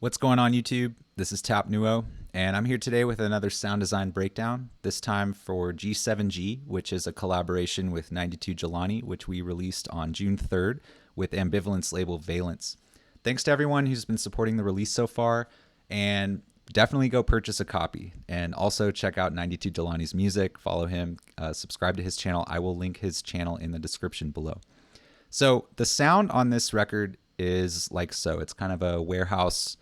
What's going on YouTube? This is Newo, and I'm here today with another sound design breakdown, this time for G7G, which is a collaboration with 92Jelani, which we released on June 3rd with Ambivalent's label Valence. Thanks to everyone who's been supporting the release so far, and definitely go purchase a copy. And also check out 92Jelani's music, follow him, subscribe to his channel. I will link his channel in the description below. So the sound on this record is like so. It's kind of a warehouse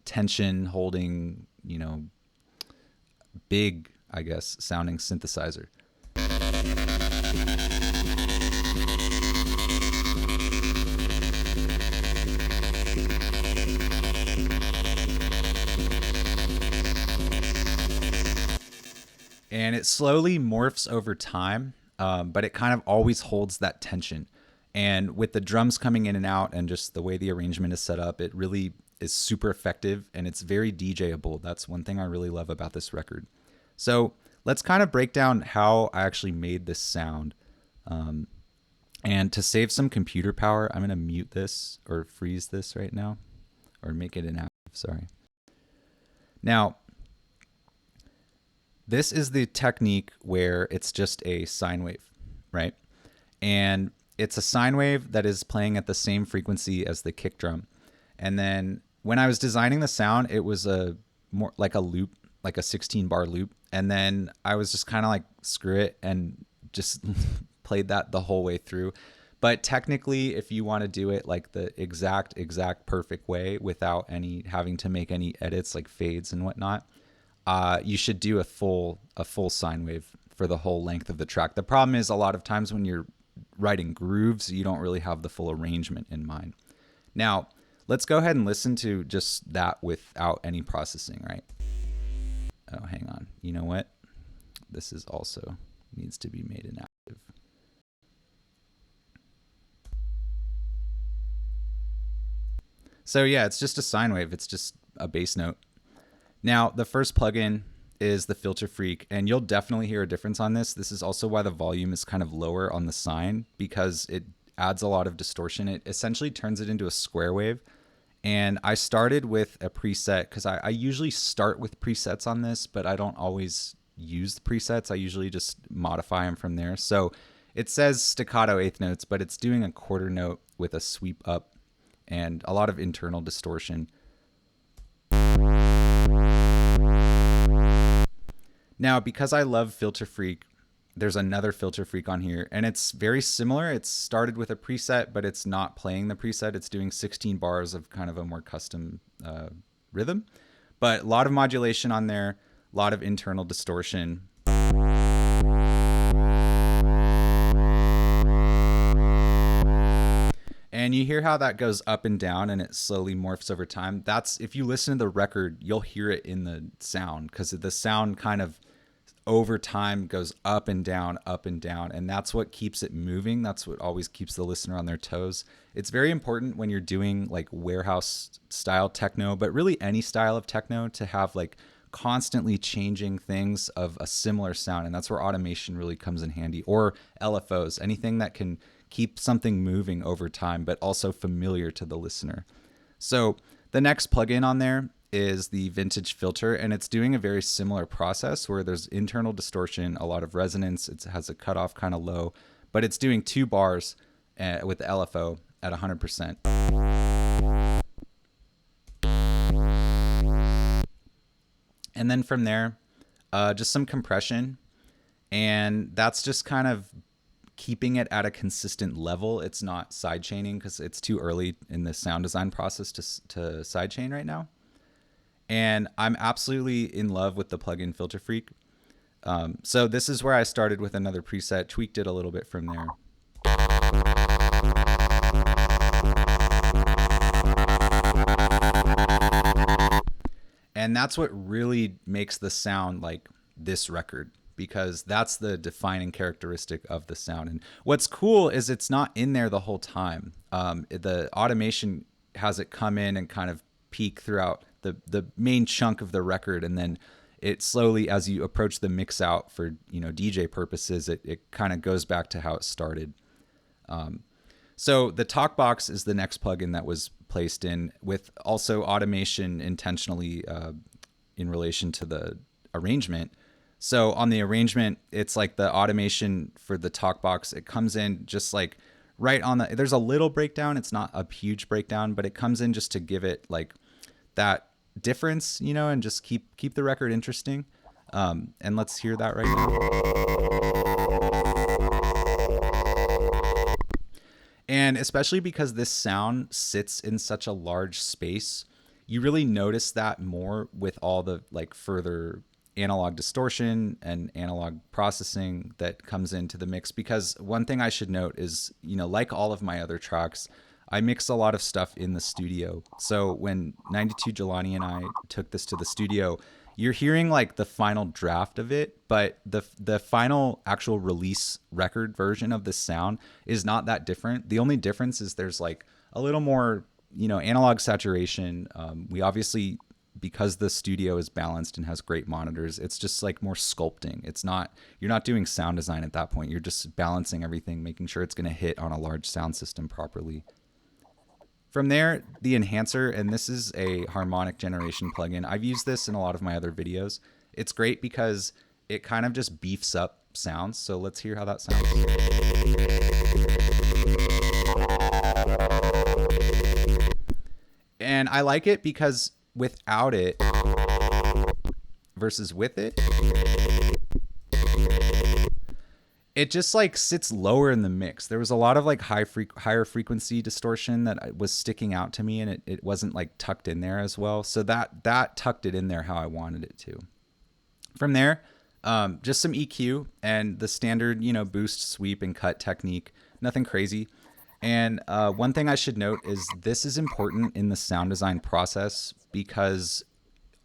tension holding, big, I guess, sounding synthesizer. And it slowly morphs over time, but it kind of always holds that tension. And with the drums coming in and out and just the way the arrangement is set up, it really is super effective and it's very DJable. That's one thing I really love about this record. So let's kind of break down how I actually made this sound. And to save some computer power, I'm going to mute this or freeze this right now, or make it inactive, sorry. Now, this is the technique where it's just a sine wave, right? And it's a sine wave that is playing at the same frequency as the kick drum. And then when I was designing the sound, it was a more like a loop, like a 16-bar loop. And then I was just kind of like, screw it, and just played that the whole way through. But technically, if you want to do it like the exact perfect way without having to make any edits like fades and whatnot, you should do a full sine wave for the whole length of the track. The problem is a lot of times when you're writing grooves, you don't really have the full arrangement in mind. Now, let's go ahead and listen to just that without any processing, right? Oh, hang on. You know what? This is also needs to be made inactive. So yeah, it's just a sine wave. It's just a bass note. Now, the first plugin is the Filter Freak, and you'll definitely hear a difference on this. This is also why the volume is kind of lower on the sine, because it adds a lot of distortion. It essentially turns it into a square wave. And I started with a preset because I usually start with presets on this, but I don't always use the presets. I usually just modify them from there. So it says staccato eighth notes, but it's doing a quarter note with a sweep up and a lot of internal distortion. Now, because I love Filter Freak, there's another Filter Freak on here, and it's very similar. It's started with a preset, but it's not playing the preset. It's doing 16 bars of kind of a more custom rhythm, but a lot of modulation on there, a lot of internal distortion. And you hear how that goes up and down and it slowly morphs over time. That's, if you listen to the record, you'll hear it in the sound, because the sound kind of over time goes up and down, and that's what keeps it moving. That's what always keeps the listener on their toes. It's very important when you're doing like warehouse style techno, but really any style of techno, to have like constantly changing things of a similar sound. And that's where automation really comes in handy, or LFOs, anything that can keep something moving over time, but also familiar to the listener. So the next plugin on there is the Vintage Filter, and it's doing a very similar process where there's internal distortion, a lot of resonance. It has a cutoff kind of low, but it's doing 2 bars with the LFO at 100%. And then from there, just some compression, and that's just kind of keeping it at a consistent level. It's not sidechaining because it's too early in the sound design process to sidechain right now. And I'm absolutely in love with the plugin Filter Freak. So this is where I started with another preset, tweaked it a little bit from there. And that's what really makes the sound like this record, because that's the defining characteristic of the sound. And what's cool is it's not in there the whole time. The automation has it come in and kind of peak throughout the main chunk of the record, and then it slowly, as you approach the mix out for DJ purposes, it kind of goes back to how it started. So the talk box is the next plugin that was placed in, with also automation intentionally in relation to the arrangement. So on the arrangement, it's like the automation for the talk box. It comes in just like right on the, there's a little breakdown. It's not a huge breakdown, but it comes in just to give it like that difference, you know, and just keep the record interesting. And let's hear that right now. And especially because this sound sits in such a large space, you really notice that more with all the like further analog distortion and analog processing that comes into the mix. Because one thing I should note is, you know, like all of my other tracks, I mix a lot of stuff in the studio. So when 92Jelani and I took this to the studio, you're hearing like the final draft of it, but the final actual release record version of this sound is not that different. The only difference is there's like a little more, you know, analog saturation. We obviously, because the studio is balanced and has great monitors, it's just like more sculpting. It's not, you're not doing sound design at that point. You're just balancing everything, making sure it's going to hit on a large sound system properly. From there, the enhancer, and this is a harmonic generation plugin. I've used this in a lot of my other videos. It's great because it kind of just beefs up sounds. So let's hear how that sounds. And I like it because without it versus with it, it just like sits lower in the mix. There was a lot of like higher frequency distortion that was sticking out to me, and it wasn't like tucked in there as well. So that tucked it in there how I wanted it to. From there, just some EQ and the standard, you know, boost, sweep, and cut technique. Nothing crazy. And one thing I should note is this is important in the sound design process, because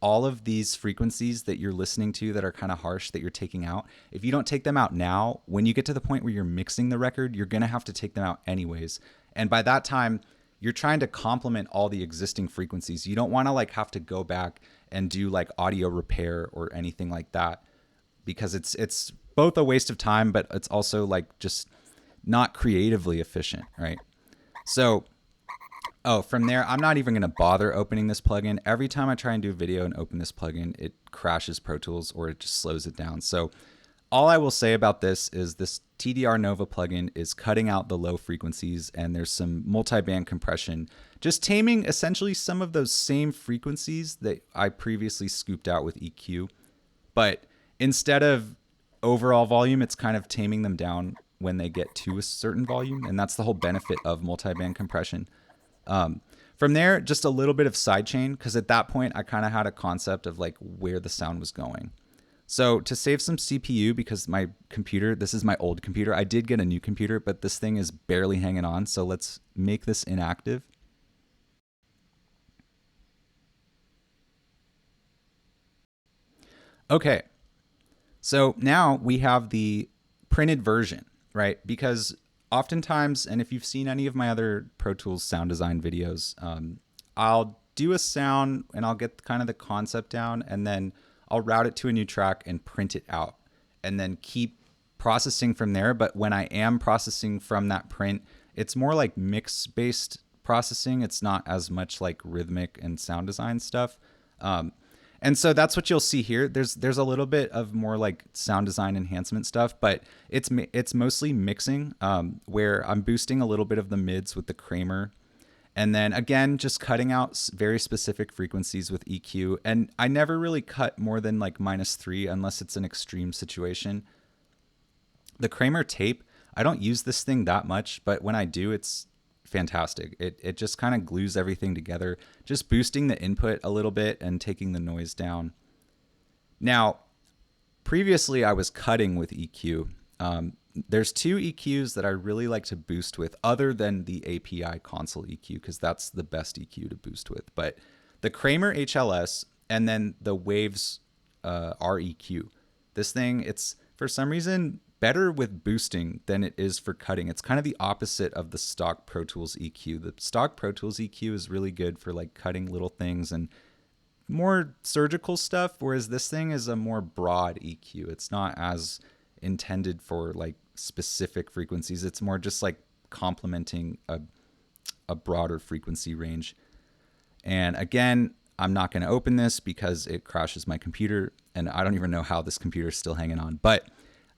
all of these frequencies that you're listening to that are kind of harsh that you're taking out, if you don't take them out now, when you get to the point where you're mixing the record, you're going to have to take them out anyways. And by that time, you're trying to complement all the existing frequencies. You don't want to like have to go back and do like audio repair or anything like that, because it's both a waste of time, but it's also like just not creatively efficient, right? So from there, I'm not even going to bother opening this plugin. Every time I try and do a video and open this plugin, it crashes Pro Tools or it just slows it down. So all I will say about this is this TDR Nova plugin is cutting out the low frequencies, and there's some multi-band compression, just taming essentially some of those same frequencies that I previously scooped out with EQ. But instead of overall volume, it's kind of taming them down when they get to a certain volume. And that's the whole benefit of multi-band compression. From there, just a little bit of sidechain, because at that point I kind of had a concept of like where the sound was going. So to save some CPU, because my computer, this is my old computer, I did get a new computer, but this thing is barely hanging on. So let's make this inactive. Okay, so now we have the printed version, right? Because oftentimes, and if you've seen any of my other Pro Tools sound design videos, I'll do a sound and I'll get kind of the concept down, and then I'll route it to a new track and print it out, and then keep processing from there. But when I am processing from that print, it's more like mix-based processing. It's not as much like rhythmic and sound design stuff. And so that's what you'll see here. There's a little bit of more like sound design enhancement stuff, but it's mostly mixing, where I'm boosting a little bit of the mids with the Kramer. And then again, just cutting out very specific frequencies with EQ. And I never really cut more than like -3 unless it's an extreme situation. The Kramer tape, I don't use this thing that much, but when I do, it's fantastic. It just kind of glues everything together, just boosting the input a little bit and taking the noise down. Now, previously I was cutting with EQ. There's two EQs that I really like to boost with, other than the API console EQ, because that's the best EQ to boost with. But the Kramer HLS and then the Waves REQ. This thing, it's for some reason better with boosting than it is for cutting. It's kind of the opposite of the stock Pro Tools EQ. The stock Pro Tools EQ is really good for like cutting little things and more surgical stuff, whereas this thing is a more broad EQ. It's not as intended for like specific frequencies. It's more just like complementing a broader frequency range. And again, I'm not going to open this because it crashes my computer, and I don't even know how this computer is still hanging on. But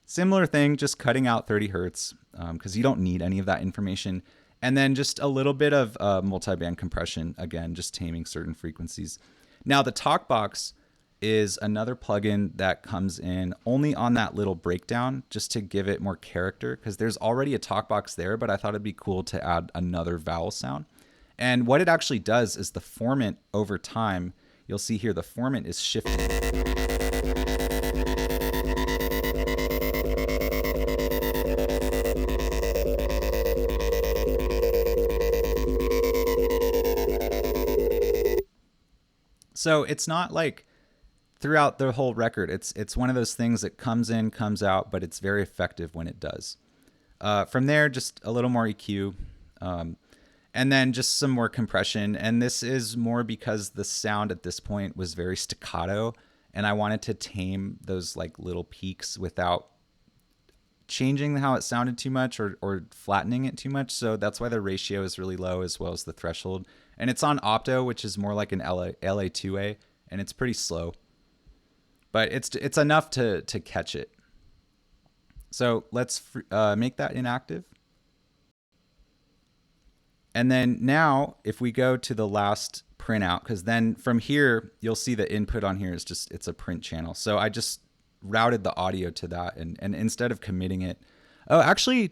similar thing, just cutting out 30 hertz because you don't need any of that information. And then just a little bit of multiband compression, again, just taming certain frequencies. Now, the TalkBox is another plugin that comes in only on that little breakdown just to give it more character, because there's already a TalkBox there, but I thought it'd be cool to add another vowel sound. And what it actually does is the formant over time, you'll see here the formant is shifting. So it's not like throughout the whole record. It's one of those things that comes in, comes out, but it's very effective when it does. From there, just a little more EQ, and then just some more compression. And this is more because the sound at this point was very staccato, and I wanted to tame those like little peaks without changing how it sounded too much or flattening it too much. So that's why the ratio is really low, as well as the threshold. And it's on Opto, which is more like an LA2A, and it's pretty slow. But it's enough to catch it. So let's make that inactive. And then now, if we go to the last printout, because then from here, you'll see the input on here is just, it's a print channel. So I just routed the audio to that, and instead of committing it, oh, actually,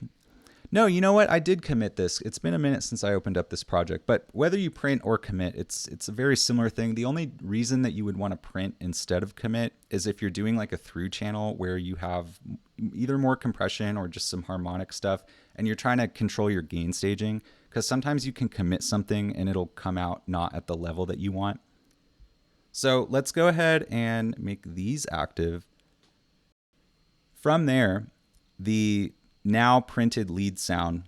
no, you know what? I did commit this. It's been a minute since I opened up this project, but whether you print or commit, it's a very similar thing. The only reason that you would want to print instead of commit is if you're doing like a through channel where you have either more compression or just some harmonic stuff, and you're trying to control your gain staging, because sometimes you can commit something and it'll come out not at the level that you want. So let's go ahead and make these active. From there, the now printed lead sound,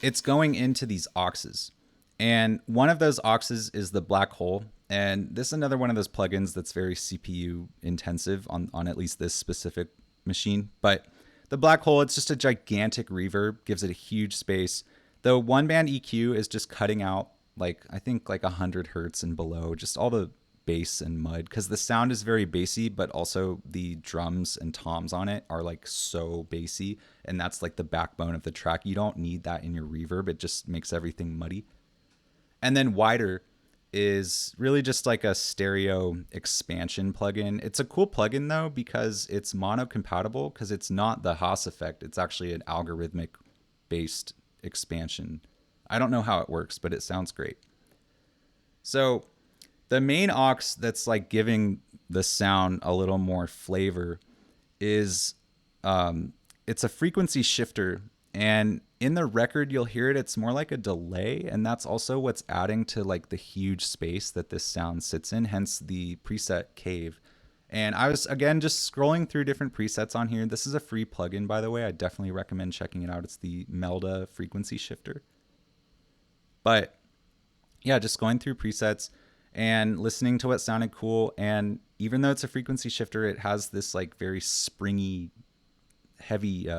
it's going into these auxes, and one of those auxes is the black hole. And this is another one of those plugins that's very CPU intensive on at least this specific machine. But the black hole, it's just a gigantic reverb, gives it a huge space. The one band EQ is just cutting out like, I think like 100 hertz and below, just all the bass and mud, because the sound is very bassy, but also the drums and toms on it are like so bassy, and that's like the backbone of the track. You don't need that in your reverb. It just makes everything muddy. And then wider is really just like a stereo expansion plugin. It's a cool plugin though, because it's mono compatible, because it's not the Haas effect. It's actually an algorithmic based expansion. I don't know how it works, but it sounds great. So the main aux that's like giving the sound a little more flavor is it's a frequency shifter, and in the record you'll hear it, it's more like a delay, and that's also what's adding to like the huge space that this sound sits in, hence the preset Cave. And I was again just scrolling through different presets on here. This is a free plugin, by the way. I definitely recommend checking it out. It's the Melda frequency shifter. But yeah, just going through presets and listening to what sounded cool. And even though it's a frequency shifter, it has this like very springy, heavy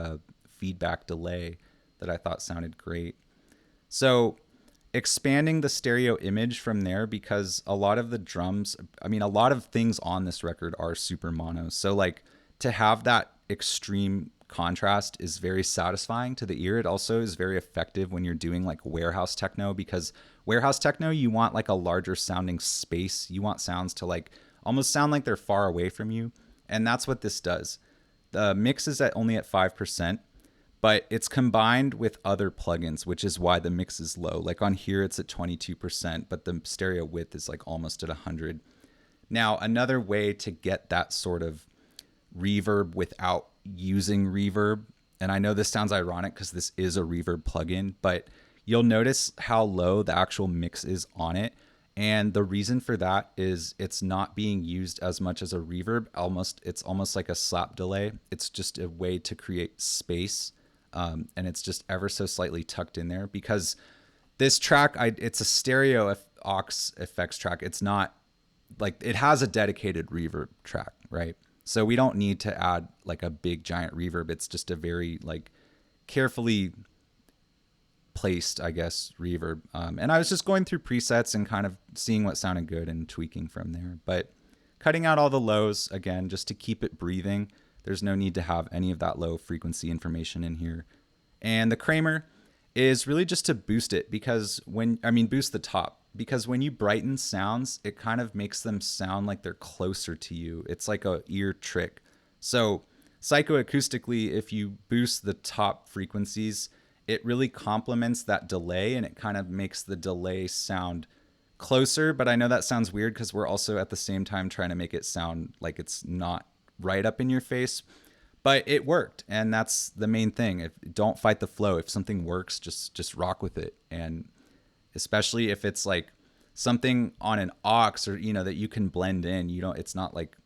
feedback delay that I thought sounded great. So expanding the stereo image from there, because a lot of the drums, I mean, a lot of things on this record are super mono. So like to have that extreme contrast is very satisfying to the ear. It also is very effective when you're doing like warehouse techno, because warehouse techno, you want like a larger sounding space. You want sounds to like almost sound like they're far away from you. And that's what this does. The mix is only at 5%, but it's combined with other plugins, which is why the mix is low. Like on here, it's at 22%, but the stereo width is like almost at 100. Now, another way to get that sort of reverb without using reverb, and I know this sounds ironic because this is a reverb plugin, but you'll notice how low the actual mix is on it. And the reason for that is it's not being used as much as a reverb. It's almost like a slap delay. It's just a way to create space, and it's just ever so slightly tucked in there, because this track, it's a stereo aux effects track. It's not like, it has a dedicated reverb track, right? So we don't need to add like a big giant reverb. It's just a very like carefully placed, I guess, reverb. And I was just going through presets and kind of seeing what sounded good and tweaking from there. But cutting out all the lows, again, just to keep it breathing. There's no need to have any of that low frequency information in here. And the Kramer is really just to boost it because boost the top. Because when you brighten sounds, it kind of makes them sound like they're closer to you. It's like a ear trick. So psychoacoustically, if you boost the top frequencies, it really complements that delay and it kind of makes the delay sound closer. But I know that sounds weird because we're also at the same time trying to make it sound like it's not right up in your face. But it worked, and that's the main thing. Don't fight the flow. If something works, just rock with it. And especially if it's like something on an aux or that you can blend in, it's not like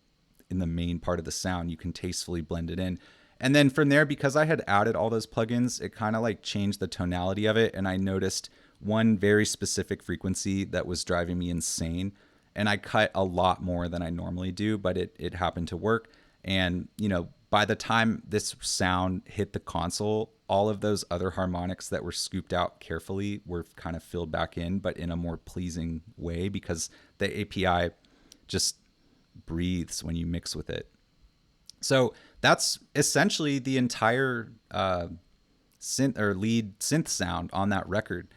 in the main part of the sound. You can tastefully blend it in. And then from there, because I had added all those plugins, it kind of like changed the tonality of it. And I noticed one very specific frequency that was driving me insane. And I cut a lot more than I normally do, but it happened to work. And, by the time this sound hit the console, all of those other harmonics that were scooped out carefully were kind of filled back in, but in a more pleasing way because the API just breathes when you mix with it. So that's essentially the entire synth or lead synth sound on that record.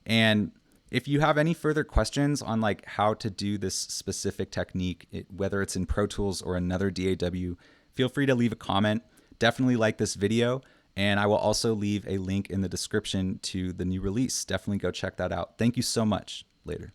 And if you have any further questions on like how to do this specific technique, whether it's in Pro Tools or another DAW, feel free to leave a comment. Definitely like this video. And I will also leave a link in the description to the new release. Definitely go check that out. Thank you so much. Later.